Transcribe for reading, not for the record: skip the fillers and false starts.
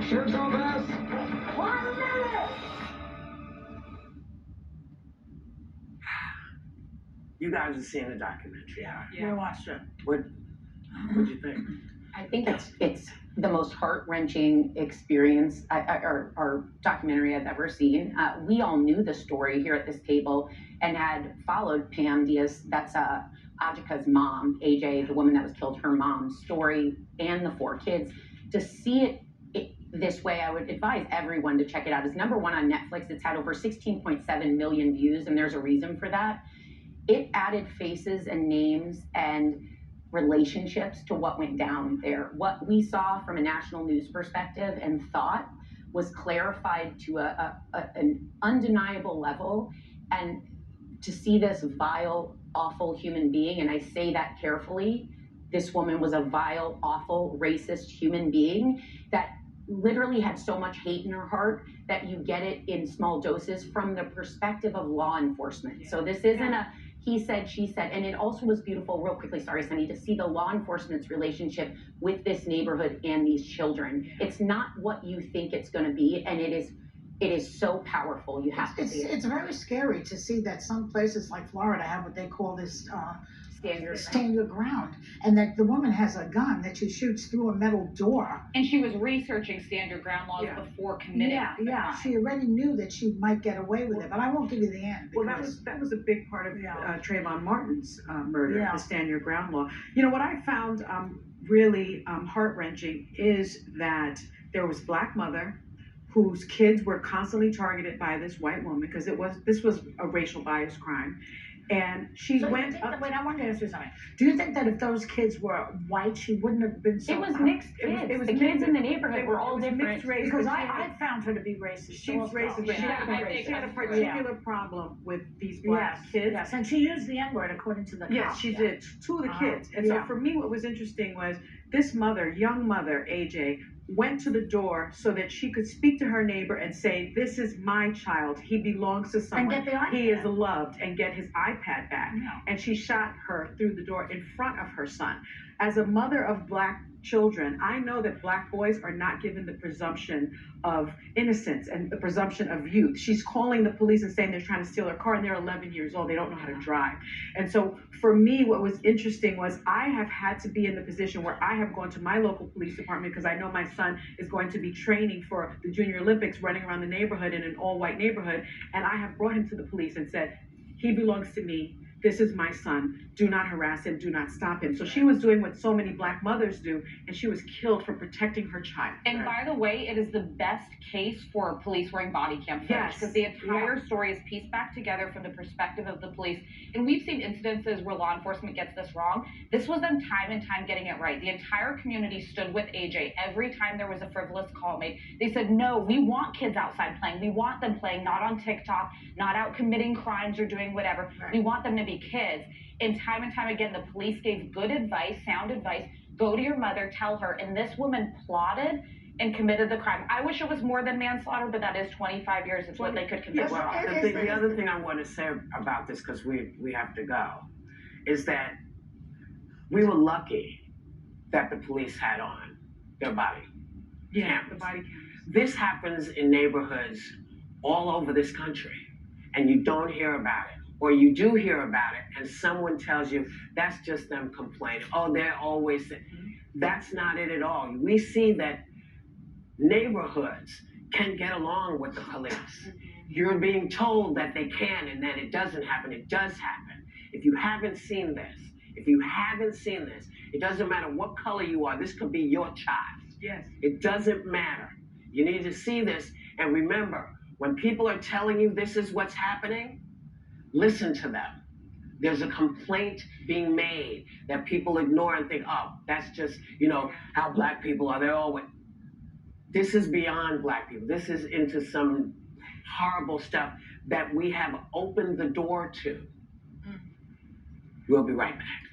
Sheriff's office. 1 minute. You guys have seen the documentary. We watched it. What'd you think? I think it's the most heart-wrenching experience or documentary I've ever seen. We all knew the story here at this table and had followed Pam Diaz, that's Ajika's mom, AJ, the woman that was killed, her mom's story, and the 4 kids. To see it this way, I would advise everyone to check it out. It's #1 on Netflix. It's had over 16.7 million views, and there's a reason for that. It added faces and names and relationships to what went down there. What we saw from a national news perspective and thought was clarified to an undeniable level. And to see this vile, awful human being, and I say that carefully, this woman was a vile, awful, racist human being that literally had so much hate in her heart that you get it in small doses from the perspective of law enforcement. So this isn't a he said, she said, and it also was beautiful, real quickly, sorry, Sunny, to see the law enforcement's relationship with this neighborhood and these children. It's not what you think it's going to be, and it is so powerful. You have to see it. It's very scary to see that some places like Florida have what they call this stand your ground, and that the woman has a gun that she shoots through a metal door. And she was researching stand your ground laws before committing. Yeah. She already knew that she might get away with it, but I won't give you the end. Well, that was a big part of Trayvon Martin's murder, the stand your ground law. You know what I found really heart-wrenching is that there was Black mother whose kids were constantly targeted by this white woman because this was a racial bias crime. And she went up. Wait, I wanted to ask you something. Do you think that if those kids were white, she wouldn't have been so... It was mixed kids. It was the kids in the neighborhood were all different. Because I found her to be racist. She's racist. She had a particular problem with these Black kids. Yes, and she used the N-word according to the cops. Yes, she did, to the kids. And so for me, what was interesting was this mother, young mother, AJ, went to the door so that she could speak to her neighbor and say, this is my child. He belongs to someone. And get the iPad. He is loved, and get his iPad back. No. And she shot her through the door in front of her son. As a mother of Black children, I know that Black boys are not given the presumption of innocence and the presumption of youth. She's calling the police and saying they're trying to steal her car, and they're 11 years old. They don't know how to drive. And so for me, what was interesting was I have had to be in the position where I have gone to my local police department because I know my son is going to be training for the Junior Olympics, running around the neighborhood in an all-white neighborhood. And I have brought him to the police and said, he belongs to me. This is my son. Do not harass him. Do not stop him. So she was doing what so many Black mothers do, and she was killed for protecting her child. And by the way, it is the best case for police wearing body cam footage because the entire story is pieced back together from the perspective of the police. And we've seen incidences where law enforcement gets this wrong. This was them time and time getting it right. The entire community stood with AJ every time there was a frivolous call made. They said, no, we want kids outside playing. We want them playing, not on TikTok, not out committing crimes or doing whatever. We want them to be kids. And time again, the police gave good advice, sound advice. Go to your mother, tell her. And this woman plotted and committed the crime. I wish it was more than manslaughter, but that is 25 years. It's what they could commit. Well, the other thing I want to say about this, because we have to go, is that we were lucky that the police had on their body cameras. The body cameras. This happens in neighborhoods all over this country, and you don't hear about it. Or you do hear about it, and someone tells you, that's just them complaining. Oh, they're always... That's not it at all. We see that neighborhoods can get along with the police. You're being told that they can and that it doesn't happen. It does happen. If you haven't seen this, it doesn't matter what color you are. This could be your child. Yes. It doesn't matter. You need to see this. And remember, when people are telling you this is what's happening, listen to them. There's a complaint being made that people ignore and think, oh, that's just, how Black people are. They're always... This is beyond Black people. This is into some horrible stuff that we have opened the door to. We'll be right back.